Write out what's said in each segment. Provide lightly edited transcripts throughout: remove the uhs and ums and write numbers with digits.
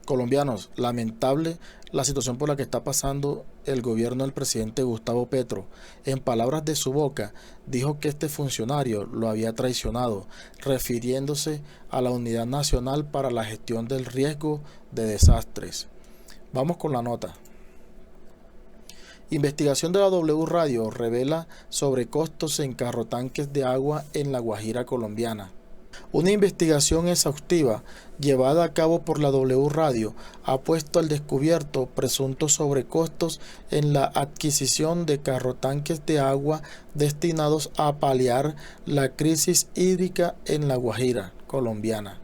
Colombianos, lamentable la situación por la que está pasando el gobierno del presidente Gustavo Petro. En palabras de su boca, dijo que este funcionario lo había traicionado, refiriéndose a la Unidad Nacional para la Gestión del Riesgo de Desastres. Vamos con la nota. Investigación de la W Radio revela sobrecostos en carrotanques de agua en La Guajira colombiana. Una investigación exhaustiva llevada a cabo por la W Radio ha puesto al descubierto presuntos sobrecostos en la adquisición de carrotanques de agua destinados a paliar la crisis hídrica en La Guajira colombiana.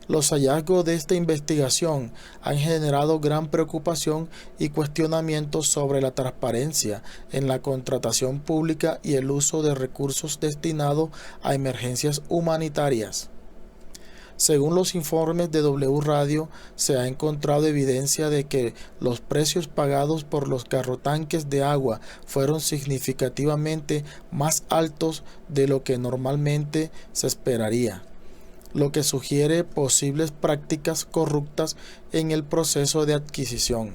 Los hallazgos de esta investigación han generado gran preocupación y cuestionamientos sobre la transparencia en la contratación pública y el uso de recursos destinados a emergencias humanitarias. Según los informes de W Radio, se ha encontrado evidencia de que los precios pagados por los carrotanques de agua fueron significativamente más altos de lo que normalmente se esperaría, lo que sugiere posibles prácticas corruptas en el proceso de adquisición.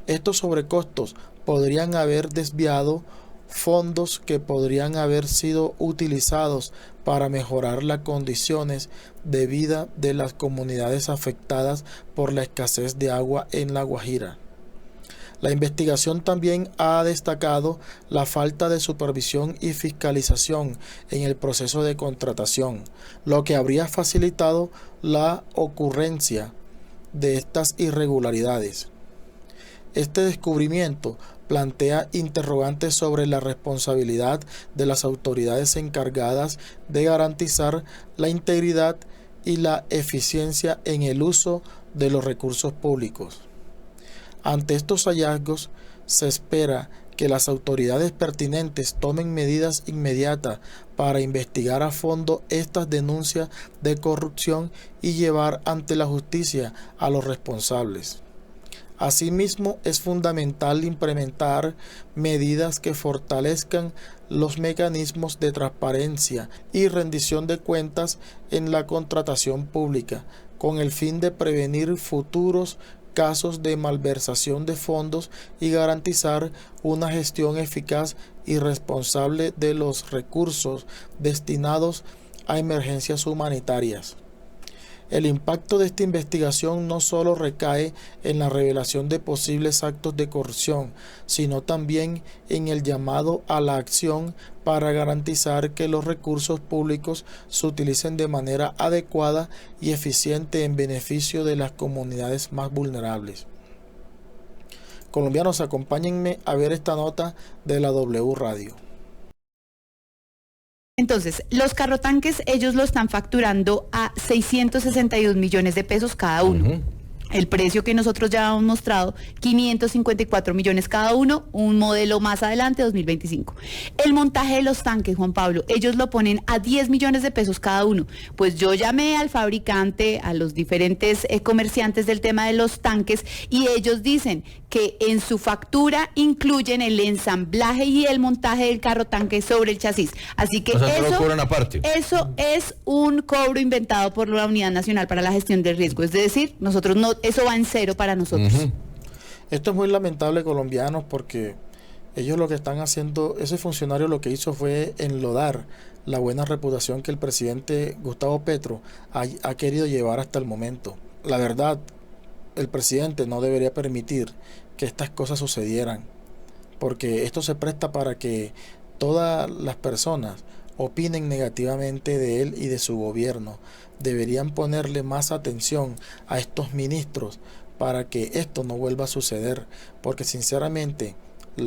Estos sobrecostos podrían haber desviado fondos que podrían haber sido utilizados para mejorar las condiciones de vida de las comunidades afectadas por la escasez de agua en La Guajira. La investigación también ha destacado la falta de supervisión y fiscalización en el proceso de contratación, lo que habría facilitado la ocurrencia de estas irregularidades. Este descubrimiento plantea interrogantes sobre la responsabilidad de las autoridades encargadas de garantizar la integridad y la eficiencia en el uso de los recursos públicos. Ante estos hallazgos, se espera que las autoridades pertinentes tomen medidas inmediatas para investigar a fondo estas denuncias de corrupción y llevar ante la justicia a los responsables. Asimismo, es fundamental implementar medidas que fortalezcan los mecanismos de transparencia y rendición de cuentas en la contratación pública, con el fin de prevenir futuros casos de malversación de fondos y garantizar una gestión eficaz y responsable de los recursos destinados a emergencias humanitarias. El impacto de esta investigación no solo recae en la revelación de posibles actos de corrupción, sino también en el llamado a la acción para garantizar que los recursos públicos se utilicen de manera adecuada y eficiente en beneficio de las comunidades más vulnerables. Colombianos, acompáñenme a ver esta nota de la W Radio. Entonces, los carrotanques, ellos lo están facturando a 662 millones de pesos cada uno. El precio que nosotros ya hemos mostrado, 554 millones cada uno, un modelo más adelante, 2025. El montaje de los tanques, Juan Pablo, ellos lo ponen a 10 millones de pesos cada uno. Pues yo llamé al fabricante, a los diferentes comerciantes del tema de los tanques, y ellos dicen que en su factura incluyen el ensamblaje y el montaje del carro tanque sobre el chasis. Así que lo cobran aparte. Eso es un cobro inventado por la Unidad Nacional para la Gestión del Riesgo. Es decir, nosotros no, eso va en cero para nosotros. Esto es muy lamentable, colombianos, porque ellos lo que están haciendo, ese funcionario lo que hizo fue enlodar la buena reputación que el presidente Gustavo Petro ha querido llevar hasta el momento. La verdad, el presidente no debería permitir que estas cosas sucedieran, porque esto se presta para que todas las personas opinen negativamente de él y de su gobierno. Deberían ponerle más atención a estos ministros para que esto no vuelva a suceder, porque sinceramente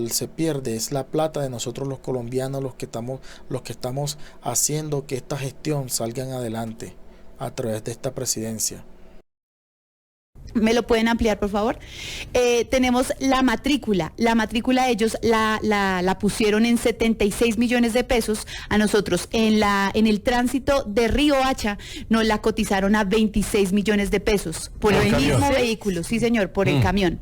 se pierde es la plata de nosotros los colombianos, los que estamos haciendo que esta gestión salga adelante a través de esta presidencia. ¿Me lo pueden ampliar, por favor? Tenemos la matrícula. La matrícula ellos la pusieron en 76 millones de pesos. A nosotros en el tránsito de Río Hacha nos la cotizaron a 26 millones de pesos por el mismo vehículo. Sí, señor, por el camión.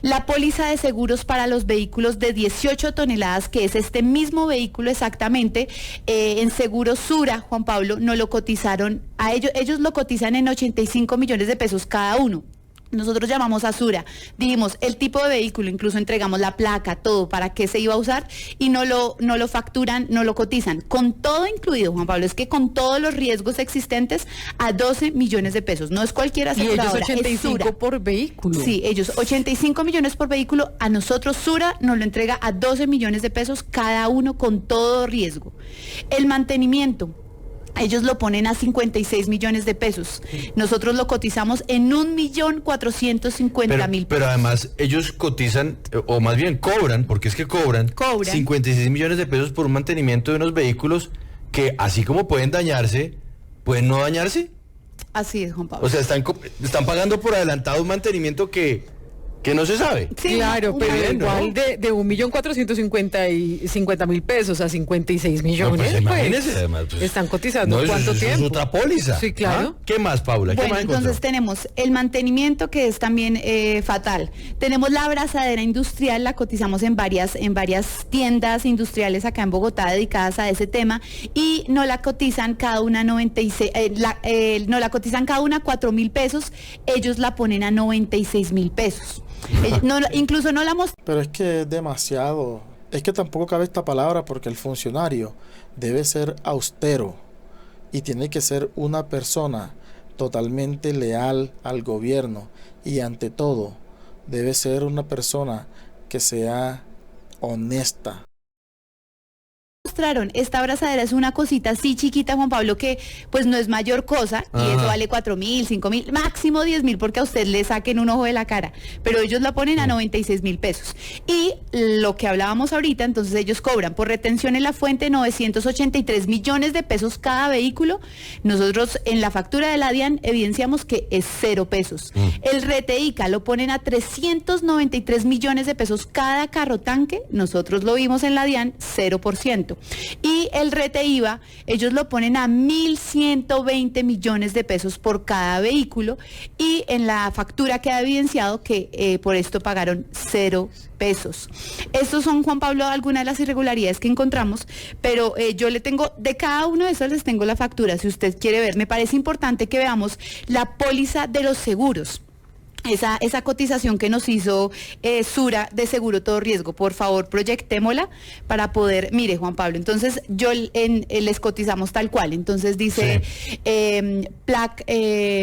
La póliza de seguros para los vehículos de 18 toneladas, que es este mismo vehículo exactamente, en Seguro Sura, Juan Pablo, nos lo cotizaron a ellos lo cotizan en 85 millones de pesos cada uno. Nosotros llamamos a Sura, dijimos el tipo de vehículo, incluso entregamos la placa, todo, para qué se iba a usar, y no lo facturan, no lo cotizan, con todo incluido, Juan Pablo, es que con todos los riesgos existentes a 12 millones de pesos, no es cualquier aseguradora, y ellos 85 es Sura. Por vehículo. Sí, ellos 85 millones por vehículo, a nosotros Sura nos lo entrega a 12 millones de pesos cada uno con todo riesgo. El mantenimiento, ellos lo ponen a 56 millones de pesos. Nosotros lo cotizamos en 1.450.000 pesos. Pero además ellos cotizan, o más bien cobran, porque es que cobran 56 millones de pesos por un mantenimiento de unos vehículos que, así como pueden dañarse, pueden no dañarse. Así es, Juan Pablo. O sea, están pagando por adelantado un mantenimiento que no se sabe. Sí, claro, pero igual de 1.450.000 pesos a 56 millones, pues imagínese, además, están cotizando ¿cuánto tiempo? Es otra póliza. Sí, claro. ¿Qué más, Paula? Bueno, ¿Qué más entonces tenemos el mantenimiento, que es también fatal. Tenemos la abrazadera industrial, la cotizamos en varias tiendas industriales acá en Bogotá dedicadas a ese tema, y no la cotizan cada una 96, no la cotizan cada una 4.000 pesos, ellos la ponen a 96.000 pesos. Incluso no la mostramos. Pero es que es demasiado. Es que tampoco cabe esta palabra, porque el funcionario debe ser austero y tiene que ser una persona totalmente leal al gobierno, y ante todo debe ser una persona que sea honesta. Esta abrazadera es una cosita así chiquita, Juan Pablo, que pues no es mayor cosa, y eso vale 4.000, 5.000, máximo 10.000, porque a usted le saquen un ojo de la cara, pero ellos la ponen a 96.000 pesos. Y lo que hablábamos ahorita, entonces ellos cobran por retención en la fuente 983 millones de pesos cada vehículo. Nosotros en la factura de la DIAN evidenciamos que es 0 pesos. El RTICA lo ponen a 393 millones de pesos cada carro tanque, nosotros lo vimos en la DIAN, 0%. Y el RTIVA, ellos lo ponen a 1.120 millones de pesos por cada vehículo, y en la factura queda evidenciado que por esto pagaron 0 pesos. Estos son, Juan Pablo, algunas de las irregularidades que encontramos, pero yo le tengo, de cada uno de esos les tengo la factura, si usted quiere ver. Me parece importante que veamos la póliza de los seguros. Esa cotización que nos hizo Sura de Seguro Todo Riesgo, por favor, proyectémosla para poder, mire, Juan Pablo, entonces les cotizamos tal cual, entonces dice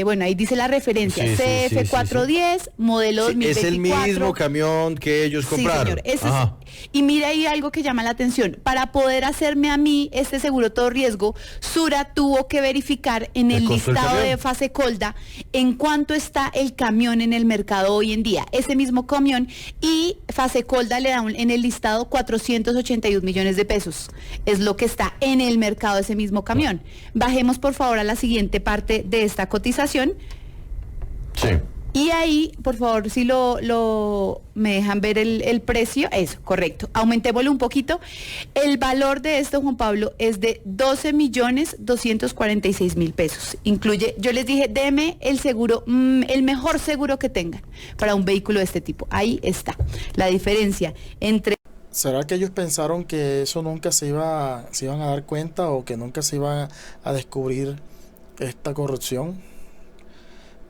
bueno, ahí dice la referencia, CF410, modelo 2024. Es el mismo camión que ellos compraron. Sí, señor, y mire ahí algo que llama la atención, para poder hacerme a mí este Seguro Todo Riesgo, Sura tuvo que verificar en el listado de Fasecolda en cuánto está el camión en el mercado hoy en día, ese mismo camión, y Fasecolda le da en el listado 482 millones de pesos, es lo que está en el mercado ese mismo camión. Bajemos por favor a la siguiente parte de esta cotización. Sí. Y ahí, por favor, si me dejan ver el precio, eso, correcto. Aumentémoslo un poquito. El valor de esto, Juan Pablo, es de 12.246.000 pesos. Incluye, yo les dije, deme el seguro, el mejor seguro que tengan para un vehículo de este tipo. Ahí está la diferencia entre... ¿Será que ellos pensaron que eso nunca se iban a dar cuenta, o que nunca se iba a descubrir esta corrupción?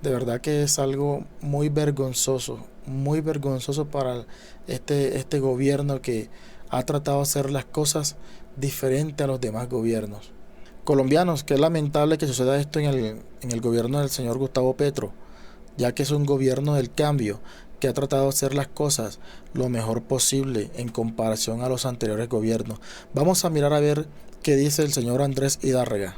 De verdad que es algo muy vergonzoso para este gobierno, que ha tratado de hacer las cosas diferente a los demás gobiernos colombianos. Que es lamentable que suceda esto en el gobierno del señor Gustavo Petro, ya que es un gobierno del cambio, que ha tratado de hacer las cosas lo mejor posible en comparación a los anteriores gobiernos. Vamos a mirar a ver qué dice el señor Andrés Hidárraga.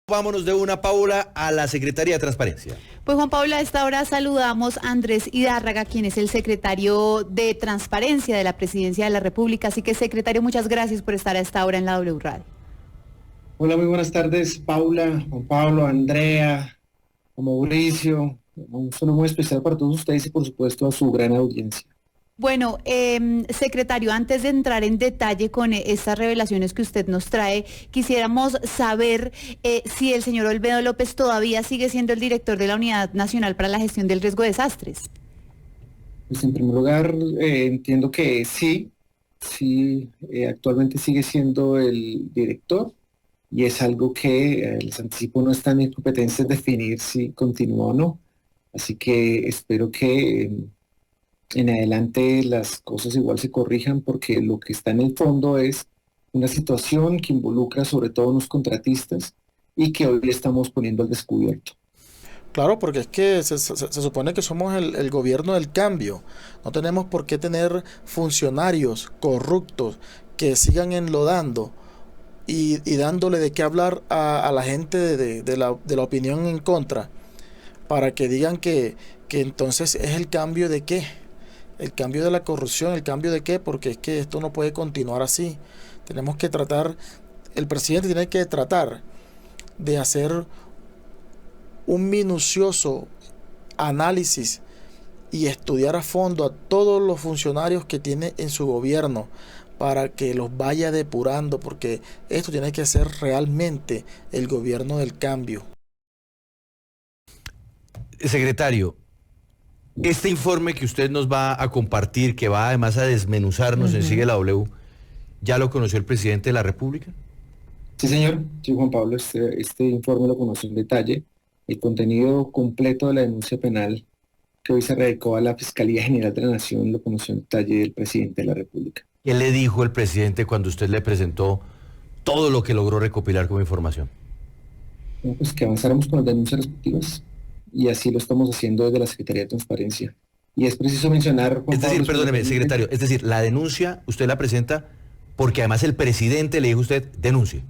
Vámonos de una, Paula, a la Secretaría de Transparencia. Pues Juan Pablo, a esta hora saludamos a Andrés Hidárraga, quien es el secretario de Transparencia de la Presidencia de la República. Así que, secretario, muchas gracias por estar a esta hora en la W Radio. Hola, muy buenas tardes, Paula, Juan Pablo, Andrea, Mauricio, Un saludo muy especial para todos ustedes y por supuesto a su gran audiencia. Bueno, secretario, antes de entrar en detalle con estas revelaciones que usted nos trae, quisiéramos saber si el señor Olmedo López todavía sigue siendo el director de la Unidad Nacional para la Gestión del Riesgo de Desastres. Pues en primer lugar, entiendo que sí, actualmente sigue siendo el director y es algo que les anticipo no está en mis competencias definir si continúa o no. Así que espero que en adelante las cosas igual se corrijan porque lo que está en el fondo es una situación que involucra sobre todo a unos contratistas y que hoy estamos poniendo al descubierto. Claro, porque es que se supone que somos el gobierno del cambio. No tenemos por qué tener funcionarios corruptos que sigan enlodando y dándole de qué hablar a la gente de la opinión en contra, para que digan que entonces es el cambio de qué, el cambio de la corrupción, el cambio de qué, porque es que esto no puede continuar así. Tenemos que tratar, el presidente tiene que tratar de hacer un minucioso análisis y estudiar a fondo a todos los funcionarios que tiene en su gobierno para que los vaya depurando, porque esto tiene que ser realmente el gobierno del cambio. Secretario, este informe que usted nos va a compartir, que va además a desmenuzarnos en Sigue la W, ¿ya lo conoció el presidente de la República? Sí, señor. Sí, Juan Pablo, este informe lo conoció en detalle. El contenido completo de la denuncia penal que hoy se radicó a la Fiscalía General de la Nación lo conoció en detalle el presidente de la República. ¿Qué le dijo el presidente cuando usted le presentó todo lo que logró recopilar como información? Bueno, pues que avanzáramos con las denuncias respectivas y así lo estamos haciendo desde la Secretaría de Transparencia. Y es preciso mencionar... Es decir, perdóneme, secretario, es decir, la denuncia usted la presenta porque además el presidente le dijo a usted, denuncie.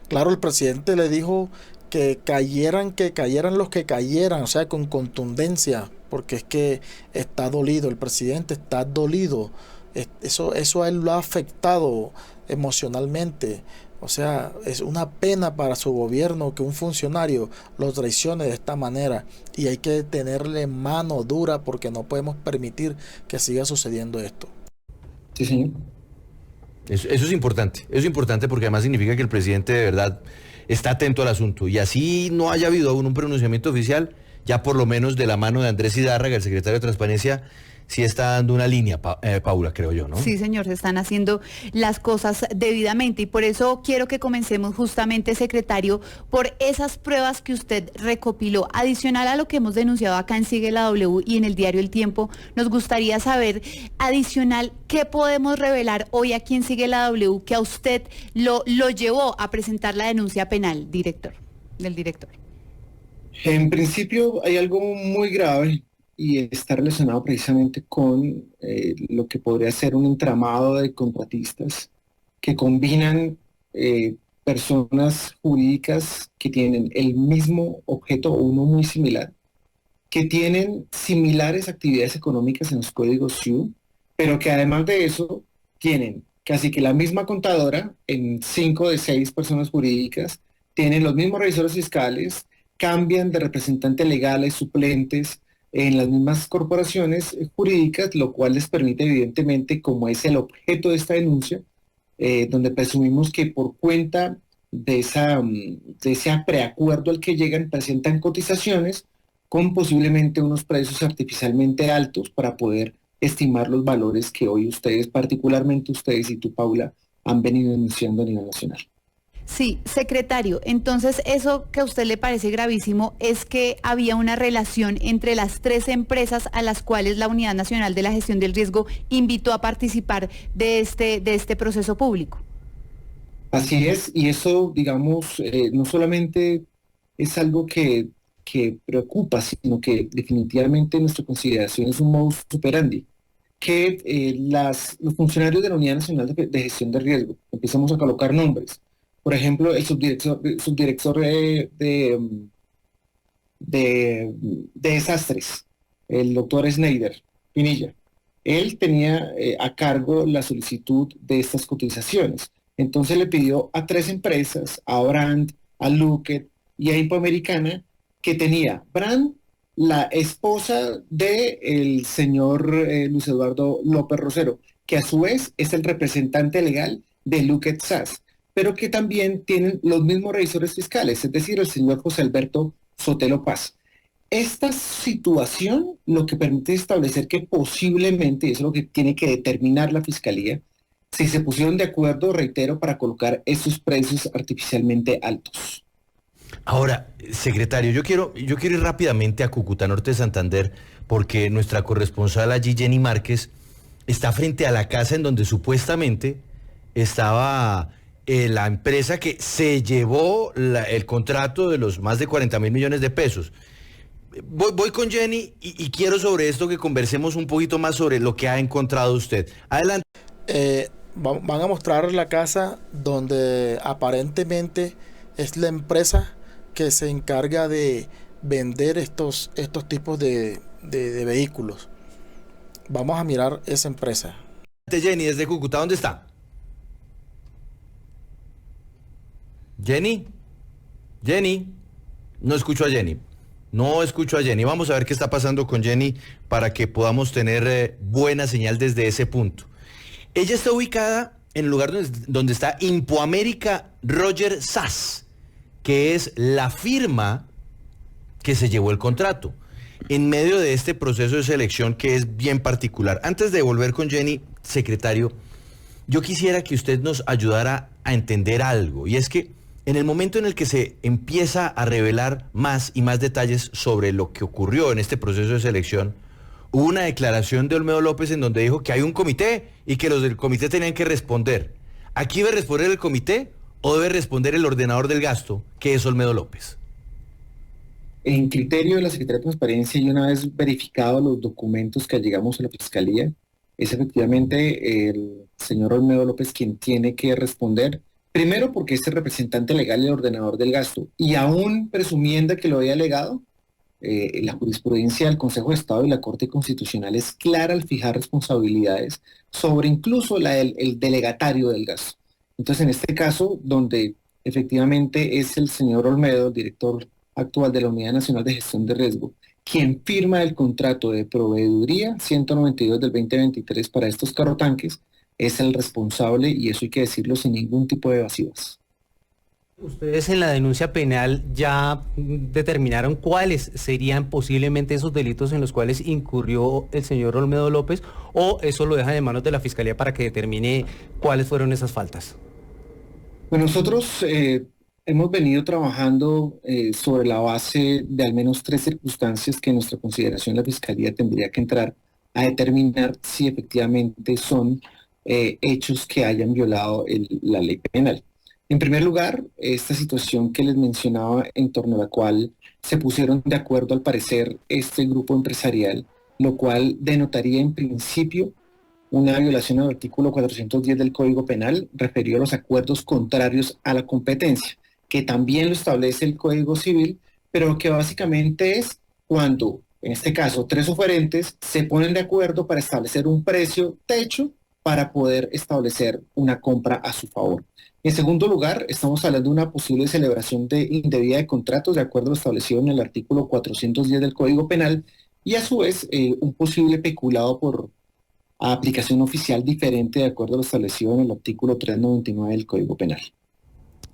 Claro, el presidente le dijo que cayeran los que cayeran, o sea, con contundencia, porque es que está dolido, el presidente está dolido. Eso a él lo ha afectado emocionalmente. O sea, es una pena para su gobierno que un funcionario lo traicione de esta manera y hay que tenerle mano dura porque no podemos permitir que siga sucediendo esto. Sí, señor. Eso es importante porque además significa que el presidente de verdad está atento al asunto y así no haya habido aún un pronunciamiento oficial, ya por lo menos de la mano de Andrés Hidárraga, el secretario de Transparencia, sí está dando una línea, Paula, creo yo, ¿no? Sí, señor, se están haciendo las cosas debidamente y por eso quiero que comencemos justamente, secretario, por esas pruebas que usted recopiló. Adicional a lo que hemos denunciado acá en Sigue la W y en el diario El Tiempo, nos gustaría saber, adicional, ¿qué podemos revelar hoy aquí en Sigue la W que a usted lo llevó a presentar la denuncia penal, del director? En principio hay algo muy grave y está relacionado precisamente con lo que podría ser un entramado de contratistas que combinan personas jurídicas que tienen el mismo objeto o uno muy similar, que tienen similares actividades económicas en los códigos SIU, pero que además de eso tienen casi que la misma contadora en 5 de 6 personas jurídicas, tienen los mismos revisores fiscales, cambian de representantes legales, suplentes, en las mismas corporaciones jurídicas, lo cual les permite evidentemente, como es el objeto de esta denuncia, donde presumimos que por cuenta de ese preacuerdo al que llegan, presentan cotizaciones con posiblemente unos precios artificialmente altos para poder estimar los valores que hoy ustedes, particularmente ustedes y tú, Paula, han venido denunciando a nivel nacional. Sí, secretario, entonces eso que a usted le parece gravísimo es que había una relación entre las 3 empresas a las cuales la Unidad Nacional de la Gestión del Riesgo invitó a participar de este proceso público. Así es, y eso, digamos, no solamente es algo que preocupa, sino que definitivamente en nuestra consideración es un modus operandi, que los funcionarios de la Unidad Nacional de Gestión de Riesgo, empezamos a colocar nombres. Por ejemplo, el subdirector de desastres, el doctor Schneider Pinilla, él tenía a cargo la solicitud de estas cotizaciones. Entonces le pidió a 3 empresas, a Brand, a Luket y a Ipoamericana, que tenía Brand la esposa del señor Luis Eduardo López Rosero, que a su vez es el representante legal de Luket SAS, pero que también tienen los mismos revisores fiscales, es decir, el señor José Alberto Sotelo Paz. Esta situación lo que permite establecer que posiblemente, y eso es lo que tiene que determinar la Fiscalía, si se pusieron de acuerdo, reitero, para colocar esos precios artificialmente altos. Ahora, secretario, yo quiero ir rápidamente a Cúcuta, norte de Santander, porque nuestra corresponsal allí, Jenny Márquez, está frente a la casa en donde supuestamente estaba la empresa que se llevó el contrato de los más de 40.000 millones de pesos. Voy con Jenny y quiero sobre esto que conversemos un poquito más sobre lo que ha encontrado usted. Adelante. Van a mostrar la casa donde aparentemente es la empresa que se encarga de vender estos tipos de vehículos. Vamos a mirar esa empresa. Jenny, desde Cúcuta, ¿dónde está? Jenny, no escucho a Jenny. Vamos a ver qué está pasando con Jenny para que podamos tener buena señal desde ese punto. Ella está ubicada en el lugar donde está Impoamérica Roger SAS, que es la firma que se llevó el contrato, en medio de este proceso de selección que es bien particular. Antes de volver con Jenny, secretario, yo quisiera que usted nos ayudara a entender algo, y es que en el momento en el que se empieza a revelar más y más detalles sobre lo que ocurrió en este proceso de selección, hubo una declaración de Olmedo López en donde dijo que hay un comité y que los del comité tenían que responder. ¿Aquí debe responder el comité o debe responder el ordenador del gasto, que es Olmedo López? En criterio de la Secretaría de Transparencia, y una vez verificados los documentos que llegamos a la Fiscalía, es efectivamente el señor Olmedo López quien tiene que responder, primero porque es el representante legal y el ordenador del gasto, y aún presumiendo que lo había alegado, la jurisprudencia del Consejo de Estado y la Corte Constitucional es clara al fijar responsabilidades sobre incluso el delegatario del gasto. Entonces, en este caso, donde efectivamente es el señor Olmedo, el director actual de la Unidad Nacional de Gestión de Riesgo, quien firma el contrato de proveeduría 192 del 2023 para estos carrotanques, es el responsable, y eso hay que decirlo sin ningún tipo de evasivas. ¿Ustedes en la denuncia penal ya determinaron cuáles serían posiblemente esos delitos en los cuales incurrió el señor Olmedo López, o eso lo dejan en manos de la Fiscalía para que determine cuáles fueron esas faltas? Bueno, nosotros hemos venido trabajando sobre la base de al menos 3 circunstancias que en nuestra consideración la Fiscalía tendría que entrar a determinar si efectivamente son hechos que hayan violado la ley penal. En primer lugar, esta situación que les mencionaba en torno a la cual se pusieron de acuerdo al parecer este grupo empresarial, lo cual denotaría en principio una violación al artículo 410 del Código Penal referido a los acuerdos contrarios a la competencia, que también lo establece el Código Civil, pero que básicamente es cuando, en este caso, 3 oferentes se ponen de acuerdo para establecer un precio techo para poder establecer una compra a su favor. En segundo lugar, estamos hablando de una posible celebración indebida de contratos de acuerdo a lo establecido en el artículo 410 del Código Penal, y a su vez un posible peculado por aplicación oficial diferente de acuerdo a lo establecido en el artículo 399 del Código Penal.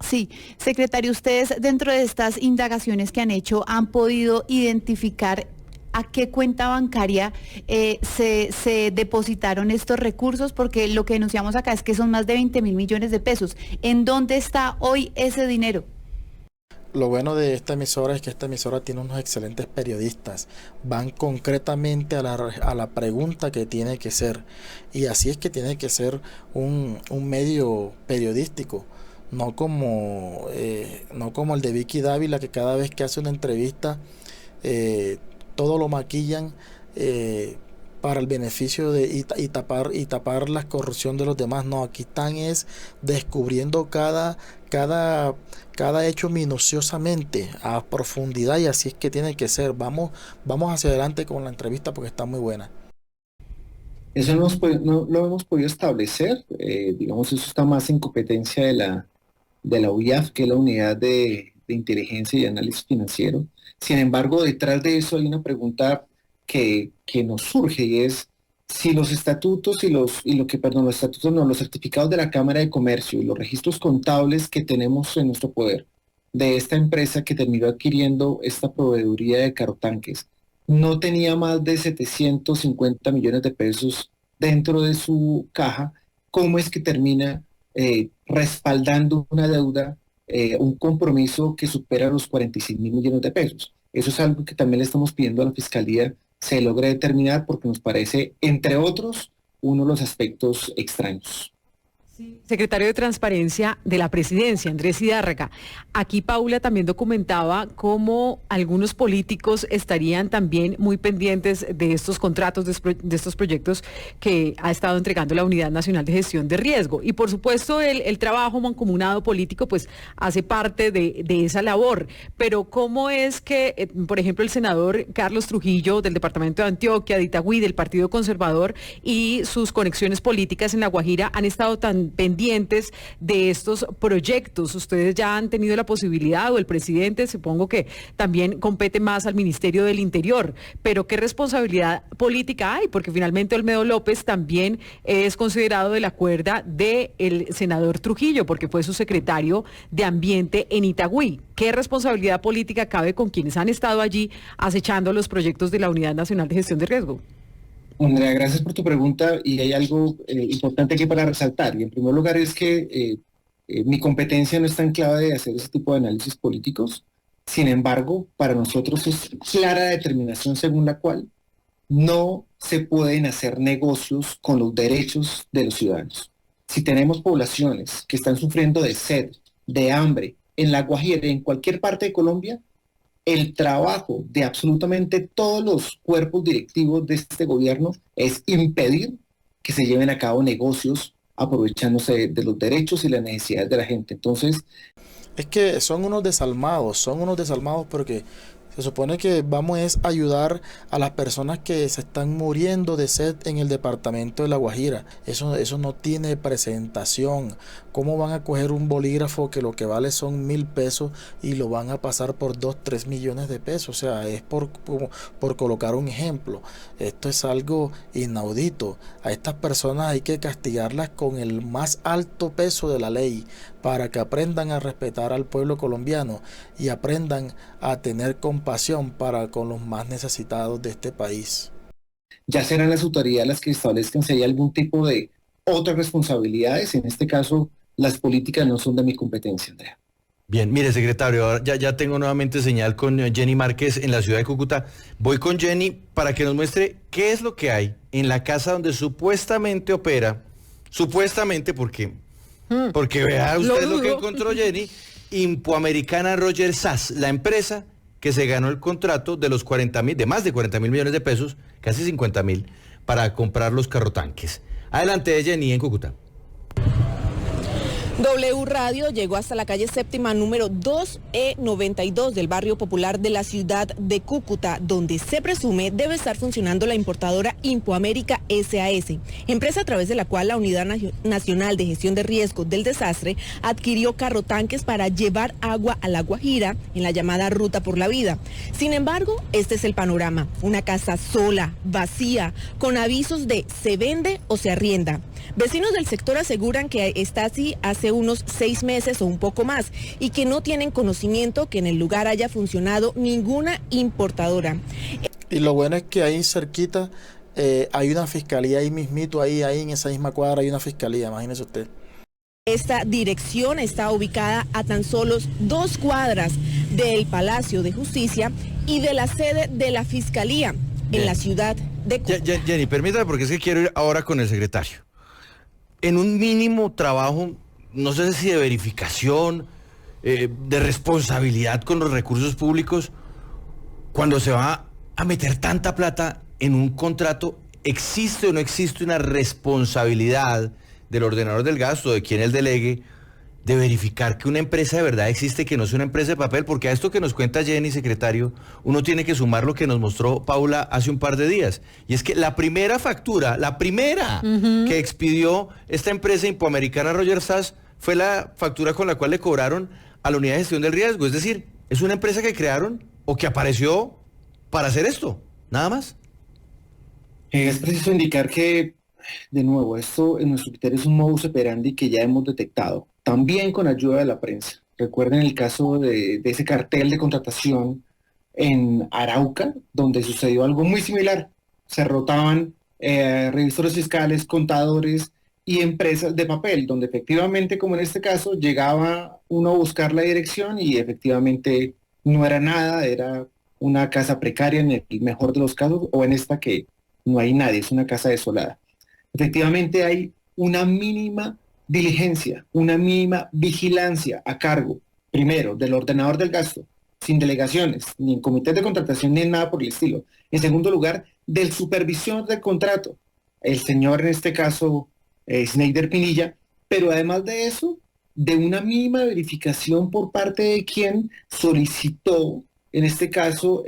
Sí, secretario, ustedes dentro de estas indagaciones que han hecho han podido identificar a qué cuenta bancaria se depositaron estos recursos, porque lo que denunciamos acá es que son más de 20.000 millones de pesos. ¿En dónde está hoy ese dinero? Lo bueno de esta emisora es que esta emisora tiene unos excelentes periodistas. Van concretamente a la pregunta que tiene que ser. Y así es que tiene que ser un medio periodístico. No como el de Vicky Dávila, que cada vez que hace una entrevista todo lo maquillan para el beneficio de tapar la corrupción de los demás. No, aquí están es descubriendo cada hecho minuciosamente, a profundidad, y así es que tiene que ser. Vamos hacia adelante con la entrevista porque está muy buena. Eso no lo hemos podido establecer, digamos, eso está más en competencia de la UIAF, que es la Unidad de Inteligencia y Análisis Financiero. Sin embargo, detrás de eso hay una pregunta que nos surge y es si los estatutos los estatutos no, los certificados de la Cámara de Comercio y los registros contables que tenemos en nuestro poder de esta empresa que terminó adquiriendo esta proveeduría de carrotanques no tenía más de 750 millones de pesos dentro de su caja, ¿cómo es que termina respaldando una deuda, un compromiso que supera los 46.000 millones de pesos? Eso es algo que también le estamos pidiendo a la Fiscalía se logre determinar porque nos parece, entre otros, uno de los aspectos extraños. Sí. Secretario de Transparencia de la Presidencia, Andrés Zidárraga. Aquí Paula también documentaba cómo algunos políticos estarían también muy pendientes de estos contratos, de estos proyectos que ha estado entregando la Unidad Nacional de Gestión de Riesgo. Y por supuesto el trabajo mancomunado político pues hace parte de esa labor. Pero cómo es que, por ejemplo, el senador Carlos Trujillo del Departamento de Antioquia, de Itagüí, del Partido Conservador y sus conexiones políticas en La Guajira han estado tan pendientes de estos proyectos? Ustedes ya han tenido la posibilidad, o el presidente, supongo que también compete más al Ministerio del Interior, pero ¿qué responsabilidad política hay? Porque finalmente Olmedo López también es considerado de la cuerda del senador Trujillo, porque fue su secretario de Ambiente en Itagüí. ¿Qué responsabilidad política cabe con quienes han estado allí acechando los proyectos de la Unidad Nacional de Gestión de Riesgo? Andrea, gracias por tu pregunta y hay algo importante aquí para resaltar. Y en primer lugar es que mi competencia no está en clave de hacer ese tipo de análisis políticos. Sin embargo, para nosotros es clara determinación según la cual no se pueden hacer negocios con los derechos de los ciudadanos. Si tenemos poblaciones que están sufriendo de sed, de hambre, en La Guajira, en cualquier parte de Colombia, el trabajo de absolutamente todos los cuerpos directivos de este gobierno es impedir que se lleven a cabo negocios aprovechándose de los derechos y las necesidades de la gente. Entonces, es que son unos desalmados porque se supone que vamos a ayudar a las personas que se están muriendo de sed en el departamento de La Guajira. Eso no tiene presentación. ¿Cómo van a coger un bolígrafo que lo que vale son 1.000 pesos y lo van a pasar por 2-3 millones de pesos? O sea, es por colocar un ejemplo. Esto es algo inaudito. A estas personas hay que castigarlas con el más alto peso de la ley para que aprendan a respetar al pueblo colombiano y aprendan a tener compasión para con los más necesitados de este país. Ya serán las autoridades las que establezcan si hay algún tipo de otras responsabilidades. En este caso, las políticas no son de mi competencia, Andrea. Bien, mire, secretario, ahora ya tengo nuevamente señal con Jenny Márquez en la ciudad de Cúcuta. Voy con Jenny para que nos muestre qué es lo que hay en la casa donde supuestamente opera, porque vea usted lo que encontró Jenny, Impoamericana Roger Sass, la empresa que se ganó el contrato de los de más de 40.000 millones de pesos, casi 50.000, para comprar los carrotanques. Adelante, Jenny, en Cúcuta. W Radio llegó hasta la calle séptima número 2E92 del barrio popular de la ciudad de Cúcuta, donde se presume debe estar funcionando la importadora Impoamérica SAS, empresa a través de la cual la Unidad Nacional de Gestión de Riesgos del Desastre adquirió carrotanques para llevar agua a La Guajira en la llamada Ruta por la Vida. Sin embargo, este es el panorama: una casa sola, vacía, con avisos de se vende o se arrienda. Vecinos del sector aseguran que está así hace unos 6 meses o un poco más y que no tienen conocimiento que en el lugar haya funcionado ninguna importadora. Y lo bueno es que ahí cerquita hay una fiscalía, ahí mismito, ahí en esa misma cuadra hay una fiscalía, imagínese usted. Esta dirección está ubicada a tan solo 2 cuadras del Palacio de Justicia y de la sede de la Fiscalía en la ciudad de Cúcuta. Jenny, permítame porque es que quiero ir ahora con el secretario. En un mínimo trabajo, no sé si de verificación, de responsabilidad con los recursos públicos, cuando se va a meter tanta plata en un contrato, ¿existe o no existe una responsabilidad del ordenador del gasto, de quien él delegue, de verificar que una empresa de verdad existe, que no es una empresa de papel? Porque a esto que nos cuenta Jenny, secretario, uno tiene que sumar lo que nos mostró Paula hace un par de días. Y es que la primera factura, que expidió esta empresa Impoamericana Roger Sass, fue la factura con la cual le cobraron a la Unidad de Gestión del Riesgo. Es decir, es una empresa que crearon o que apareció para hacer esto, nada más. Es preciso indicar que, de nuevo, esto en nuestro criterio es un modus operandi que ya hemos detectado, también con ayuda de la prensa. Recuerden el caso de ese cartel de contratación en Arauca, donde sucedió algo muy similar. Se rotaban revisores fiscales, contadores y empresas de papel, donde efectivamente, como en este caso, llegaba uno a buscar la dirección y efectivamente no era nada, era una casa precaria en el mejor de los casos, o en esta que no hay nadie, es una casa desolada. Efectivamente hay una mínima diligencia, una mínima vigilancia a cargo, primero, del ordenador del gasto, sin delegaciones, ni en comités de contratación, ni en nada por el estilo. En segundo lugar, del supervisor del contrato, el señor en este caso, Schneider Pinilla, pero además de eso, de una mínima verificación por parte de quien solicitó, en este caso,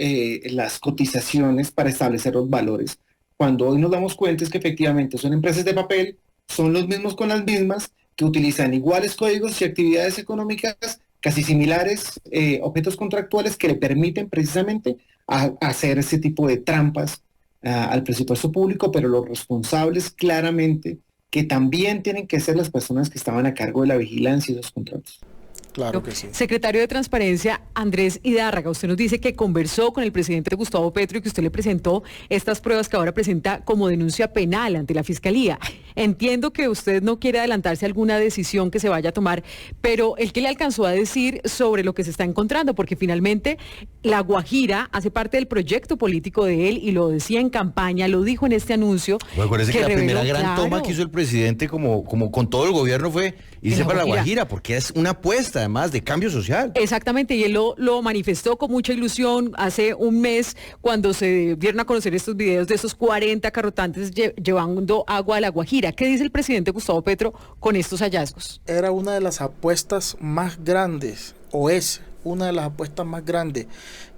las cotizaciones para establecer los valores. Cuando hoy nos damos cuenta es que efectivamente son empresas de papel, son los mismos con las mismas, que utilizan iguales códigos y actividades económicas casi similares, objetos contractuales que le permiten precisamente hacer ese tipo de trampas al presupuesto público, pero los responsables claramente que también tienen que ser las personas que estaban a cargo de la vigilancia de esos contratos. Claro que sí. Secretario de Transparencia, Andrés Hidárraga, usted nos dice que conversó con el presidente Gustavo Petro y que usted le presentó estas pruebas que ahora presenta como denuncia penal ante la Fiscalía. Entiendo que usted no quiere adelantarse a alguna decisión que se vaya a tomar, pero ¿el qué le alcanzó a decir sobre lo que se está encontrando? Porque finalmente La Guajira hace parte del proyecto político de él y lo decía en campaña, lo dijo en este anuncio. Bueno, acuérdese que la primera gran toma que hizo el presidente como con todo el gobierno fue irse para La Guajira, porque es una apuesta además de cambio social. Exactamente, y él lo manifestó con mucha ilusión hace un mes cuando se dieron a conocer estos videos de esos 40 carrotantes llevando agua a La Guajira. ¿Qué dice el presidente Gustavo Petro con estos hallazgos? Era una de las apuestas más grandes, o es una de las apuestas más grandes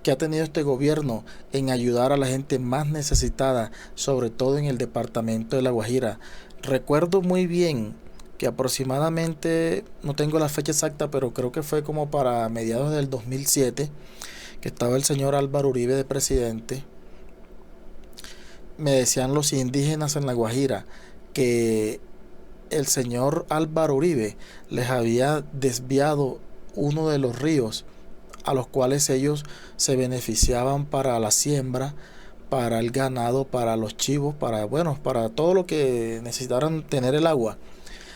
que ha tenido este gobierno en ayudar a la gente más necesitada, sobre todo en el departamento de La Guajira. Recuerdo muy bien que aproximadamente, no tengo la fecha exacta, pero creo que fue como para mediados del 2007, que estaba el señor Álvaro Uribe de presidente. Me decían los indígenas en La Guajira que el señor Álvaro Uribe les había desviado uno de los ríos a los cuales ellos se beneficiaban para la siembra, para el ganado, para los chivos, para todo lo que necesitaran tener el agua.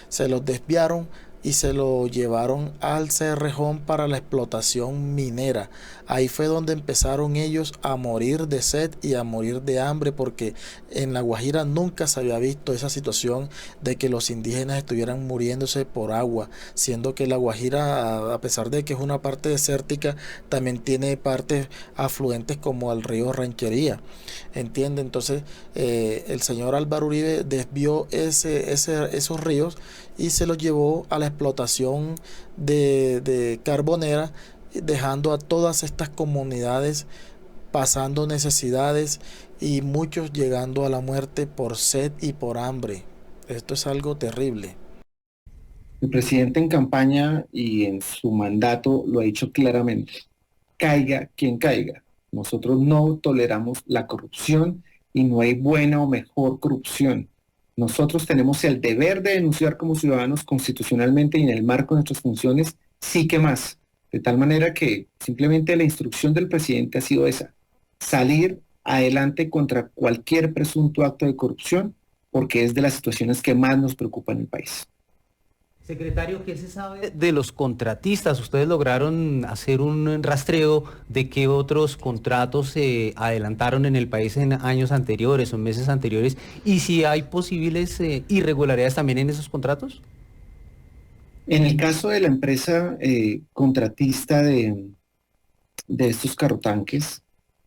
Se los desviaron y se lo llevaron al Cerrejón para la explotación minera. Ahí fue donde empezaron ellos a morir de sed y a morir de hambre, porque en La Guajira nunca se había visto esa situación de que los indígenas estuvieran muriéndose por agua, siendo que La Guajira, a pesar de que es una parte desértica, también tiene partes afluentes como el río Ranchería, ¿entiende? Entonces el señor Álvaro Uribe desvió esos ríos y se los llevó a la explotación de carbonera, dejando a todas estas comunidades pasando necesidades y muchos llegando a la muerte por sed y por hambre. Esto es algo terrible. El presidente en campaña y en su mandato lo ha dicho claramente: caiga quien caiga. Nosotros no toleramos la corrupción y no hay buena o mejor corrupción. Nosotros tenemos el deber de denunciar como ciudadanos constitucionalmente y en el marco de nuestras funciones, sí que más. De tal manera que simplemente la instrucción del presidente ha sido esa: salir adelante contra cualquier presunto acto de corrupción, porque es de las situaciones que más nos preocupan en el país. Secretario, ¿qué se sabe de los contratistas? ¿Ustedes lograron hacer un rastreo de qué otros contratos se adelantaron en el país en años anteriores o meses anteriores? ¿Y si hay posibles irregularidades también en esos contratos? En el caso de la empresa contratista de estos carrotanques,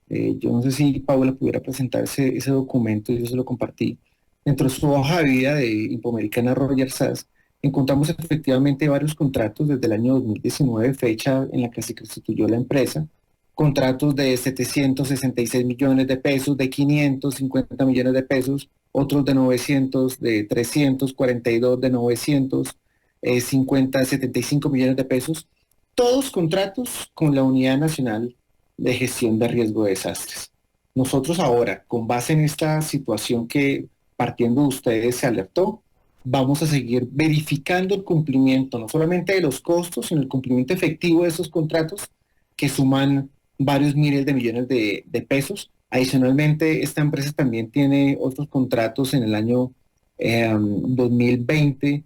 yo no sé si Paula pudiera presentar ese documento, yo se lo compartí. Dentro de su hoja de vida de Impoamericana Roger Sass, encontramos efectivamente varios contratos desde el año 2019, fecha en la que se constituyó la empresa, contratos de 766 millones de pesos, de 550 millones de pesos, otros de 900, de 342, de 950, 75 millones de pesos, todos contratos con la Unidad Nacional de gestión de riesgo de desastres. Nosotros ahora, con base en esta situación que partiendo de ustedes se alertó, vamos a seguir verificando el cumplimiento, no solamente de los costos, sino el cumplimiento efectivo de esos contratos que suman varios miles de millones de pesos. Adicionalmente, esta empresa también tiene otros contratos en el año 2020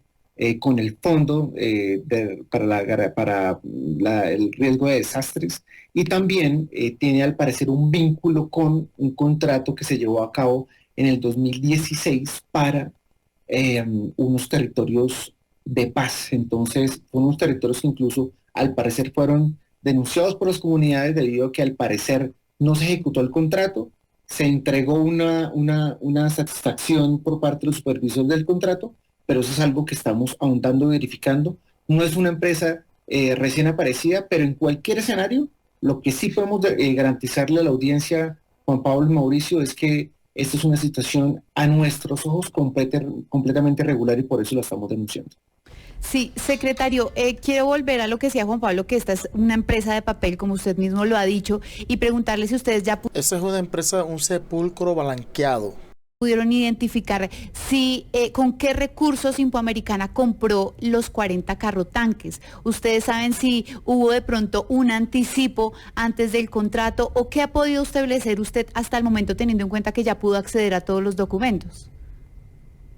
con el Fondo para el Riesgo de Desastres y también tiene al parecer un vínculo con un contrato que se llevó a cabo en el 2016 para unos territorios de paz. Entonces, unos territorios que incluso al parecer fueron denunciados por las comunidades debido a que al parecer no se ejecutó el contrato, se entregó una satisfacción por parte de los supervisores del contrato, pero eso es algo que estamos ahondando y verificando. No es una empresa recién aparecida, pero en cualquier escenario, lo que sí podemos garantizarle a la audiencia, Juan Pablo y Mauricio, es que esta es una situación a nuestros ojos completamente irregular y por eso la estamos denunciando. Sí, secretario, quiero volver a lo que decía Juan Pablo, que esta es una empresa de papel, como usted mismo lo ha dicho, y preguntarle si ustedes ya Esa es una empresa, un sepulcro blanqueado. pudieron identificar si con qué recursos Impoamericana compró los 40 carrotanques. ¿Ustedes saben si hubo de pronto un anticipo antes del contrato o qué ha podido establecer usted hasta el momento teniendo en cuenta que ya pudo acceder a todos los documentos?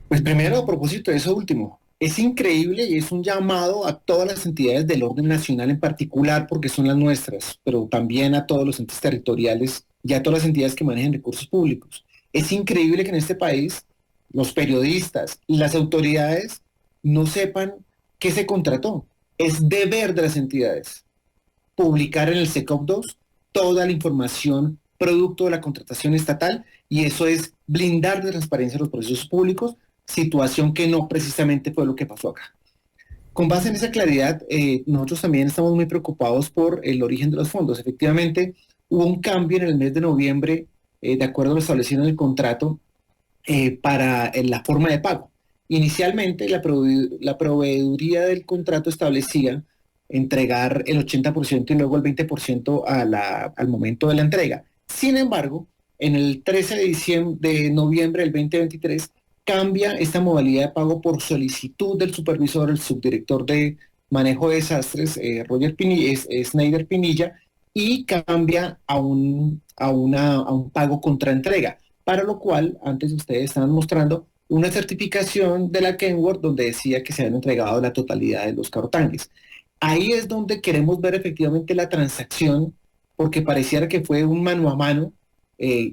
Pues primero, a propósito de eso último, es increíble y es un llamado a todas las entidades del orden nacional en particular, porque son las nuestras, pero también a todos los entes territoriales y a todas las entidades que manejan recursos públicos. Es increíble que en este país los periodistas y las autoridades no sepan qué se contrató. Es deber de las entidades publicar en el SECOP 2 toda la información producto de la contratación estatal y eso es blindar de transparencia los procesos públicos, situación que no precisamente fue lo que pasó acá. Con base en esa claridad, nosotros también estamos muy preocupados por el origen de los fondos. Efectivamente, hubo un cambio en el mes de noviembre, de acuerdo a lo establecido en el contrato, para la forma de pago. Inicialmente, la proveeduría del contrato establecía entregar el 80% y luego el 20% al momento de la entrega. Sin embargo, en el 13 de noviembre del 2023, cambia esta modalidad de pago por solicitud del supervisor, el subdirector de manejo de desastres, Snyder Pinilla, y cambia a un pago contra entrega, para lo cual antes ustedes estaban mostrando una certificación de la Kenworth donde decía que se habían entregado la totalidad de los carrotanques. Ahí es donde queremos ver efectivamente la transacción, porque pareciera que fue un mano a mano,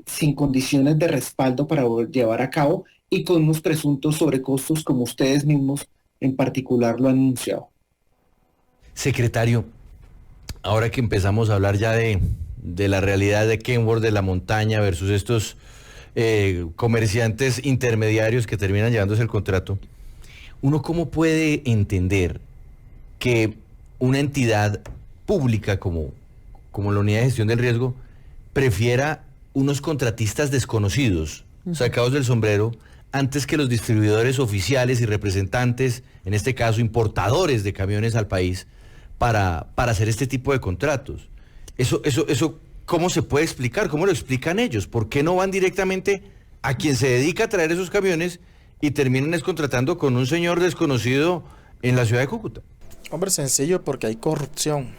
sin condiciones de respaldo para llevar a cabo, y con unos presuntos sobrecostos como ustedes mismos en particular lo han anunciado. Secretario, ahora que empezamos a hablar ya de la realidad de Kenworth, de la montaña versus estos comerciantes intermediarios que terminan llevándose el contrato, ¿uno cómo puede entender que una entidad pública como la Unidad de Gestión del Riesgo prefiera unos contratistas desconocidos, sacados del sombrero, antes que los distribuidores oficiales y representantes, en este caso importadores de camiones al país, para hacer este tipo de contratos? Eso, ¿cómo se puede explicar? ¿Cómo lo explican ellos? ¿Por qué no van directamente a quien se dedica a traer esos camiones y terminan contratando con un señor desconocido en la ciudad de Cúcuta? Hombre, sencillo, porque hay corrupción.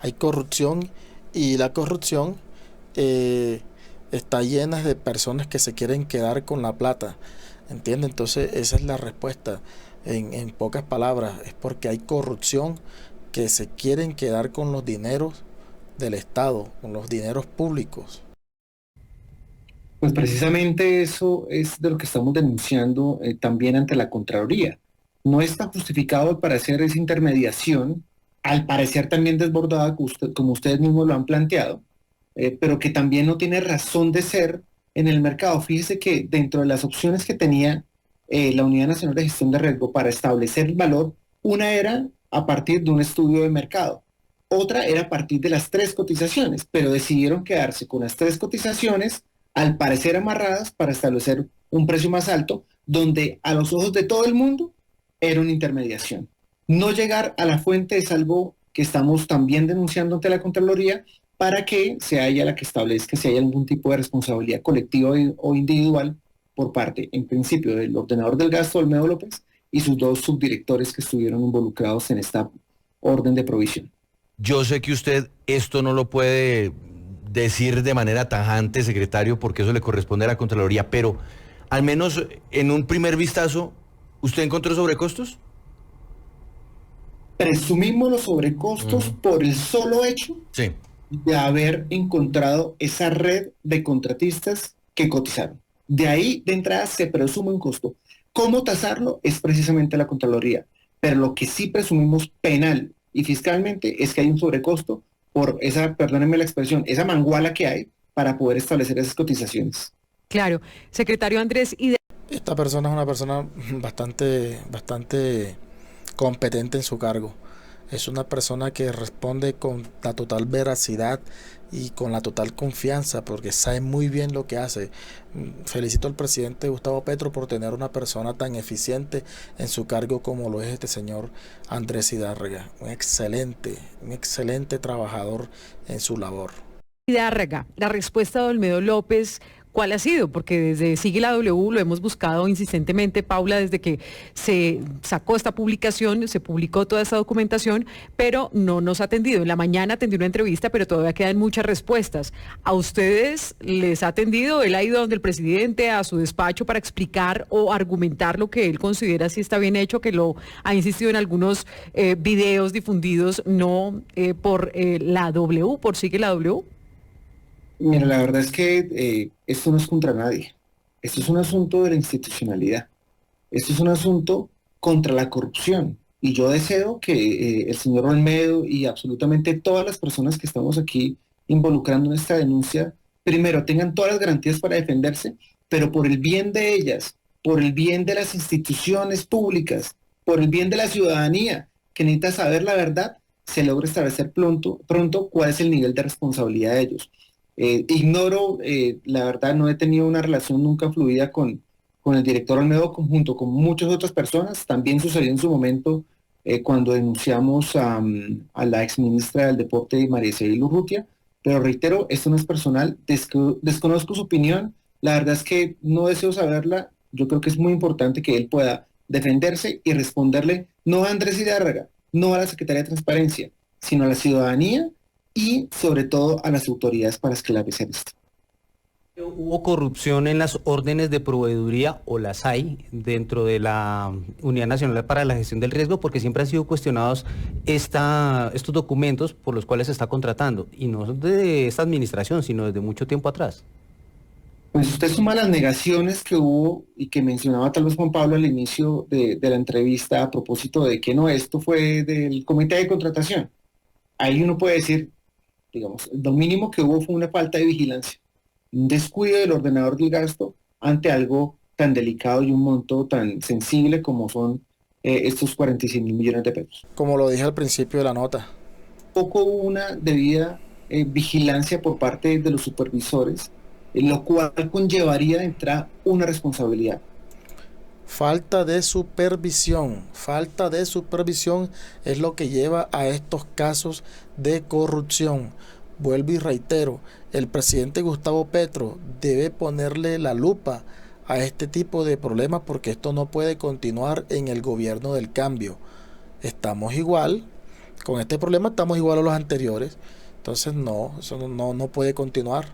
Hay corrupción y la corrupción está llena de personas que se quieren quedar con la plata, ¿entiendes? Entonces esa es la respuesta, en pocas palabras, es porque hay corrupción que se quieren quedar con los dineros del Estado, con los dineros públicos. Pues precisamente eso es de lo que estamos denunciando también ante la Contraloría. No está justificado al parecer esa intermediación, al parecer también desbordada, como ustedes mismos lo han planteado, pero que también no tiene razón de ser en el mercado. Fíjese que dentro de las opciones que tenía la Unidad Nacional de Gestión de Riesgo para establecer el valor, una era a partir de un estudio de mercado, otra era a partir de las 3 cotizaciones, pero decidieron quedarse con las 3 cotizaciones, al parecer amarradas para establecer un precio más alto, donde a los ojos de todo el mundo era una intermediación. No llegar a la fuente es algo que estamos también denunciando ante la Contraloría, para que sea ella la que establezca si hay algún tipo de responsabilidad colectiva o individual por parte, en principio, del ordenador del gasto, Olmedo López, y sus 2 subdirectores que estuvieron involucrados en esta orden de provisión. Yo sé que usted esto no lo puede decir de manera tajante, secretario, porque eso le corresponde a la Contraloría, pero al menos en un primer vistazo, ¿usted encontró sobrecostos? Presumimos los sobrecostos por el solo hecho Sí. de haber encontrado esa red de contratistas que cotizaron. De ahí, de entrada, se presume un costo. ¿Cómo tasarlo? Es precisamente la Contraloría. Pero lo que sí presumimos penal y fiscalmente es que hay un sobrecosto por esa, perdónenme la expresión, esa manguala que hay para poder establecer esas cotizaciones. Claro, secretario Andrés, y Esta persona es una persona bastante competente en su cargo. Es una persona que responde con la total veracidad y con la total confianza porque sabe muy bien lo que hace. Felicito al presidente Gustavo Petro por tener una persona tan eficiente en su cargo como lo es este señor Andrés Hidárraga. Un excelente trabajador en su labor. Hidárraga, la respuesta de Olmedo López, ¿cuál ha sido? Porque desde Sigue la W lo hemos buscado insistentemente, Paula, desde que se sacó esta publicación, se publicó toda esta documentación, pero no nos ha atendido. En la mañana atendió una entrevista, pero todavía quedan muchas respuestas. ¿A ustedes les ha atendido? ¿Él ha ido donde el presidente, a su despacho, para explicar o argumentar lo que él considera si está bien hecho, que lo ha insistido en algunos videos difundidos, no por la W, por Sigue la W? Mira, la verdad es que esto no es contra nadie. Esto es un asunto de la institucionalidad. Esto es un asunto contra la corrupción. Y yo deseo que el señor Olmedo y absolutamente todas las personas que estamos aquí involucrando en esta denuncia, primero tengan todas las garantías para defenderse, pero por el bien de ellas, por el bien de las instituciones públicas, por el bien de la ciudadanía, que necesita saber la verdad, se logre establecer pronto cuál es el nivel de responsabilidad de ellos. Ignoro, la verdad, no he tenido una relación nunca fluida con el director Olmedo, junto con muchas otras personas. También sucedió en su momento cuando denunciamos a la exministra del Deporte, María Isabel Urrutia, pero reitero, esto no es personal, desconozco su opinión, la verdad es que no deseo saberla. Yo creo que es muy importante que él pueda defenderse y responderle no a Andrés Hidárraga, no a la Secretaría de Transparencia, sino a la ciudadanía y sobre todo a las autoridades para esclarecer esto. ¿Hubo corrupción en las órdenes de proveeduría o las hay dentro de la Unidad Nacional para la Gestión del Riesgo? Porque siempre han sido cuestionados estos documentos por los cuales se está contratando, y no de esta administración, sino desde mucho tiempo atrás. Pues usted suma las negaciones que hubo y que mencionaba tal vez Juan Pablo al inicio de la entrevista a propósito de que no, esto fue del comité de contratación. Ahí uno puede decir, digamos, lo mínimo que hubo fue una falta de vigilancia, un descuido del ordenador del gasto ante algo tan delicado y un monto tan sensible como son estos 46.000 millones de pesos. Como lo dije al principio de la nota. Poco hubo una debida vigilancia por parte de los supervisores, lo cual conllevaría de entrada una responsabilidad. Falta de supervisión es lo que lleva a estos casos de corrupción. Vuelvo y reitero, el presidente Gustavo Petro debe ponerle la lupa a este tipo de problemas porque esto no puede continuar en el gobierno del cambio. Estamos igual, con este problema estamos igual a los anteriores, entonces no, eso no puede continuar.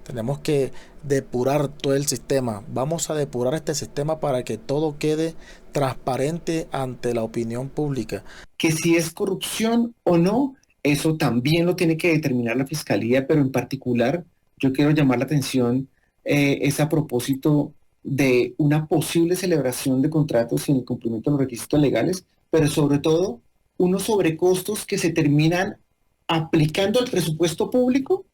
Tenemos que depurar todo el sistema. Vamos a depurar este sistema para que todo quede transparente ante la opinión pública. Que si es corrupción o no, eso también lo tiene que determinar la Fiscalía, pero en particular yo quiero llamar la atención es a propósito de una posible celebración de contratos sin el cumplimiento de los requisitos legales, pero sobre todo unos sobrecostos que se terminan aplicando al presupuesto público,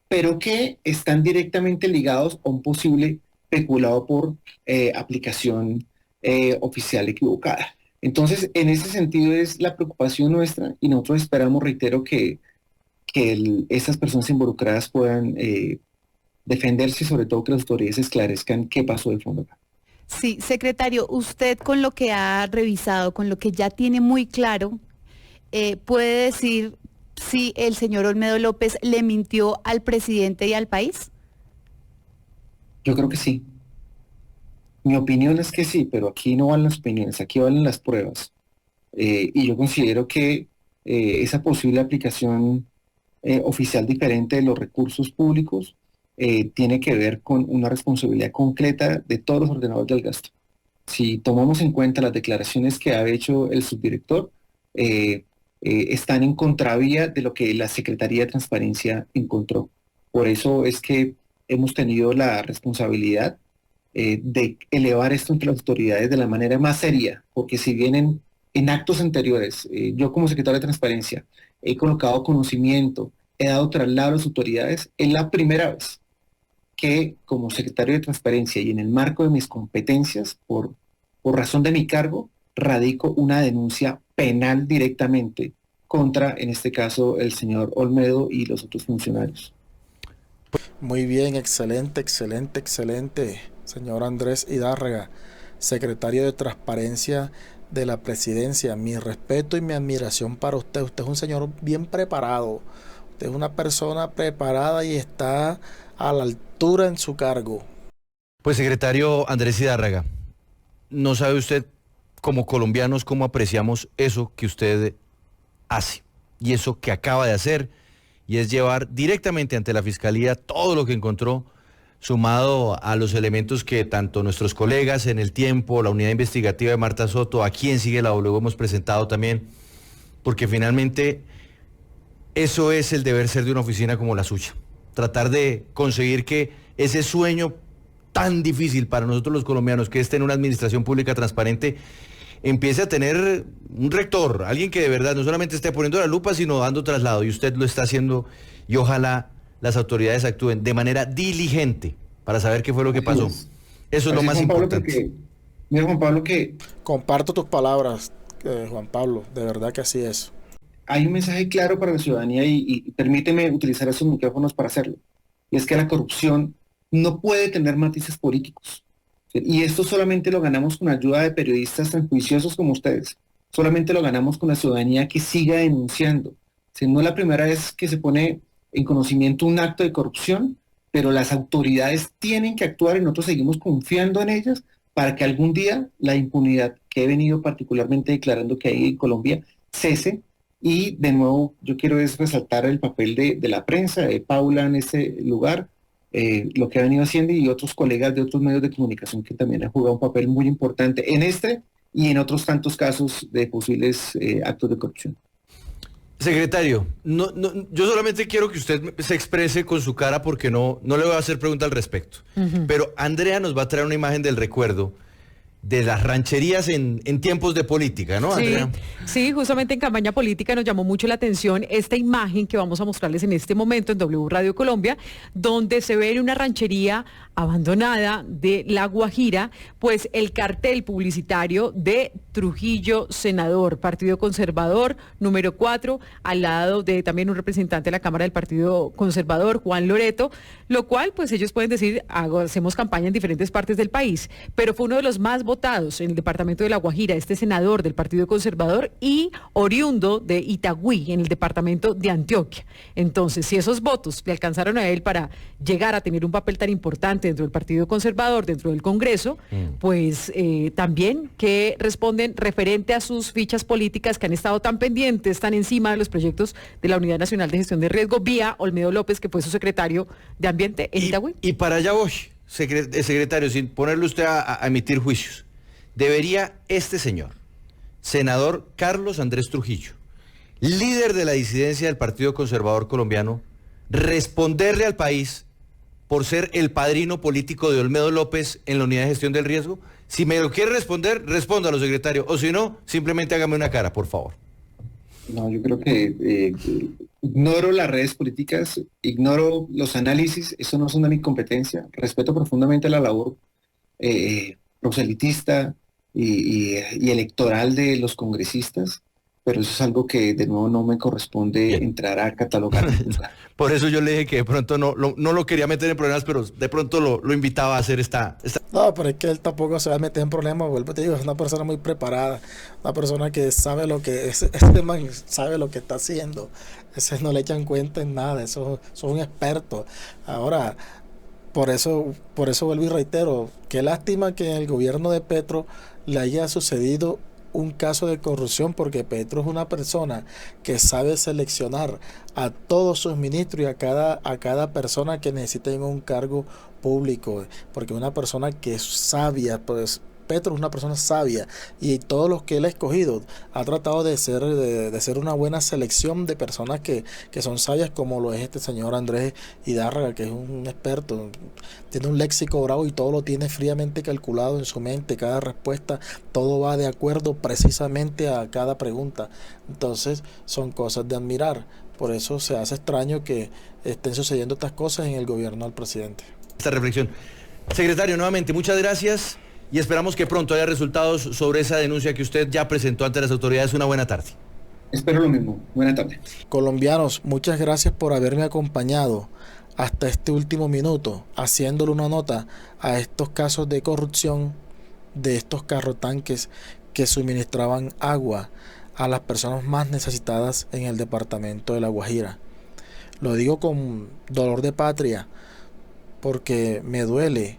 pero que están directamente ligados a un posible peculado por aplicación oficial equivocada. Entonces, en ese sentido es la preocupación nuestra y nosotros esperamos, reitero, que esas personas involucradas puedan defenderse y sobre todo que las autoridades esclarezcan qué pasó de fondo acá. Sí, secretario, usted con lo que ha revisado, con lo que ya tiene muy claro, puede decir si el señor Olmedo López le mintió al presidente y al país? Yo creo que sí. Mi opinión es que sí, pero aquí no valen las opiniones, aquí valen las pruebas. Y yo considero que esa posible aplicación oficial diferente de los recursos públicos tiene que ver con una responsabilidad concreta de todos los ordenadores del gasto. Si tomamos en cuenta las declaraciones que ha hecho el subdirector, están en contravía de lo que la Secretaría de Transparencia encontró. Por eso es que hemos tenido la responsabilidad de elevar esto entre las autoridades de la manera más seria, porque si bien en actos anteriores, yo como secretario de Transparencia he colocado conocimiento, he dado traslado a las autoridades, es la primera vez que como secretario de Transparencia y en el marco de mis competencias, por razón de mi cargo, radico una denuncia penal directamente contra, en este caso, el señor Olmedo y los otros funcionarios. Muy bien, excelente, señor Andrés Hidárraga, secretario de Transparencia de la Presidencia. Mi respeto y mi admiración para usted. Usted es un señor bien preparado. Usted es una persona preparada y está a la altura en su cargo. Pues secretario Andrés Hidárraga, ¿no sabe usted como colombianos cómo apreciamos eso que usted hace y eso que acaba de hacer? Y es llevar directamente ante la Fiscalía todo lo que encontró, sumado a los elementos que tanto nuestros colegas en El Tiempo, la unidad investigativa de Marta Soto, aquí en Sigue la W hemos presentado también, porque finalmente eso es el deber ser de una oficina como la suya. Tratar de conseguir que ese sueño tan difícil para nosotros los colombianos, que es tener una administración pública transparente, empiece a tener un rector, alguien que de verdad no solamente esté poniendo la lupa, sino dando traslado, y usted lo está haciendo, y ojalá las autoridades actúen de manera diligente para saber qué fue lo que pasó. Eso es lo más importante. Mira, Juan Pablo, que comparto tus palabras, Juan Pablo, de verdad que así es. Hay un mensaje claro para la ciudadanía y permíteme utilizar esos micrófonos para hacerlo, y es que la corrupción no puede tener matices políticos. Y esto solamente lo ganamos con ayuda de periodistas tan juiciosos como ustedes. Solamente lo ganamos con la ciudadanía que siga denunciando. No es la primera vez que se pone en conocimiento un acto de corrupción, pero las autoridades tienen que actuar y nosotros seguimos confiando en ellas para que algún día la impunidad que he venido particularmente declarando que hay en Colombia cese. Y de nuevo yo quiero resaltar el papel de la prensa, de Paula en ese lugar, lo que ha venido haciendo y otros colegas de otros medios de comunicación que también han jugado un papel muy importante en este y en otros tantos casos de posibles actos de corrupción. Secretario, yo solamente quiero que usted se exprese con su cara porque no le voy a hacer pregunta al respecto. Pero Andrea nos va a traer una imagen del recuerdo de las rancherías en tiempos de política, ¿no, Andrea? Sí, justamente en campaña política nos llamó mucho la atención esta imagen que vamos a mostrarles en este momento en W Radio Colombia, donde se ve en una ranchería abandonada de La Guajira, pues el cartel publicitario de Trujillo Senador, Partido Conservador, número 4, al lado de también un representante de la Cámara del Partido Conservador, Juan Loreto, lo cual pues ellos pueden decir, hacemos campaña en diferentes partes del país, pero fue uno de los más votados en el departamento de La Guajira, este senador del Partido Conservador y oriundo de Itagüí, en el departamento de Antioquia. Entonces, si esos votos le alcanzaron a él para llegar a tener un papel tan importante dentro del Partido Conservador, dentro del Congreso, pues también que responden referente a sus fichas políticas que han estado tan pendientes, tan encima de los proyectos de la Unidad Nacional de Gestión de Riesgo, vía Olmedo López, que fue su secretario de Ambiente en Itagüí. Y para allá voy, secretario, sin ponerle usted a emitir juicios, debería este señor, senador Carlos Andrés Trujillo, líder de la disidencia del Partido Conservador Colombiano, responderle al país por ser el padrino político de Olmedo López en la Unidad de Gestión del Riesgo? Si me lo quiere responder, respóndalo, secretario, o si no, simplemente hágame una cara, por favor. No, yo creo que ignoro las redes políticas, ignoro los análisis, eso no son de mi competencia. Respeto profundamente la labor proselitista y electoral de los congresistas, pero eso es algo que de nuevo no me corresponde Bien. entrar a catalogar. Por eso yo le dije que de pronto no lo quería meter en problemas, pero de pronto lo invitaba a hacer esta. No, pero es que él tampoco se va a meter en problemas, vuelvo te digo, es una persona muy preparada, una persona que sabe lo que, ese man sabe lo que está haciendo, ese no le echan cuenta en nada, eso es un experto. Ahora, por eso vuelvo y reitero, qué lástima que en el gobierno de Petro le haya sucedido un caso de corrupción, porque Petro es una persona que sabe seleccionar a todos sus ministros y a cada persona que necesita en un cargo público, porque es una persona que es sabia, pues Petro es una persona sabia y todos los que él ha escogido ha tratado de ser una buena selección de personas que son sabias, como lo es este señor Andrés Hidárraga, que es un experto, tiene un léxico bravo y todo lo tiene fríamente calculado en su mente, cada respuesta, todo va de acuerdo precisamente a cada pregunta. Entonces son cosas de admirar, por eso se hace extraño que estén sucediendo estas cosas en el gobierno del presidente. Esta reflexión. Secretario, nuevamente, muchas gracias y esperamos que pronto haya resultados sobre esa denuncia que usted ya presentó ante las autoridades. Una buena tarde. Espero lo mismo. Buena tarde. Colombianos, muchas gracias por haberme acompañado hasta este último minuto, haciéndole una nota a estos casos de corrupción de estos carrotanques que suministraban agua a las personas más necesitadas en el departamento de La Guajira. Lo digo con dolor de patria, porque me duele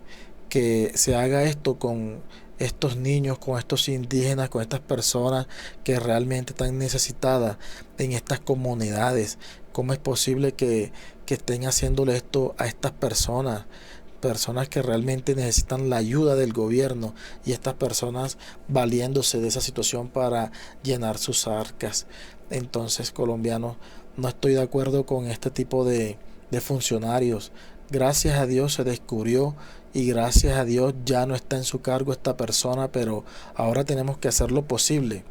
que se haga esto con estos niños, con estos indígenas, con estas personas que realmente están necesitadas en estas comunidades. ¿Cómo es posible que estén haciéndole esto a estas personas? Personas que realmente necesitan la ayuda del gobierno y estas personas valiéndose de esa situación para llenar sus arcas. Entonces, colombianos, no estoy de acuerdo con este tipo de funcionarios. Gracias a Dios se descubrió y gracias a Dios ya no está en su cargo esta persona, pero ahora tenemos que hacer lo posible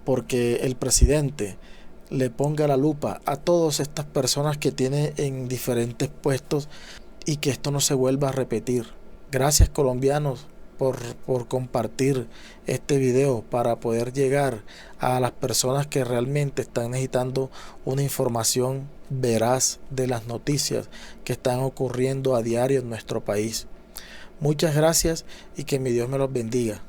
porque el presidente le ponga la lupa a todas estas personas que tiene en diferentes puestos y que esto no se vuelva a repetir. Gracias, colombianos, por compartir este video para poder llegar a las personas que realmente están necesitando una información veraz de las noticias que están ocurriendo a diario en nuestro país. Muchas gracias y que mi Dios me los bendiga.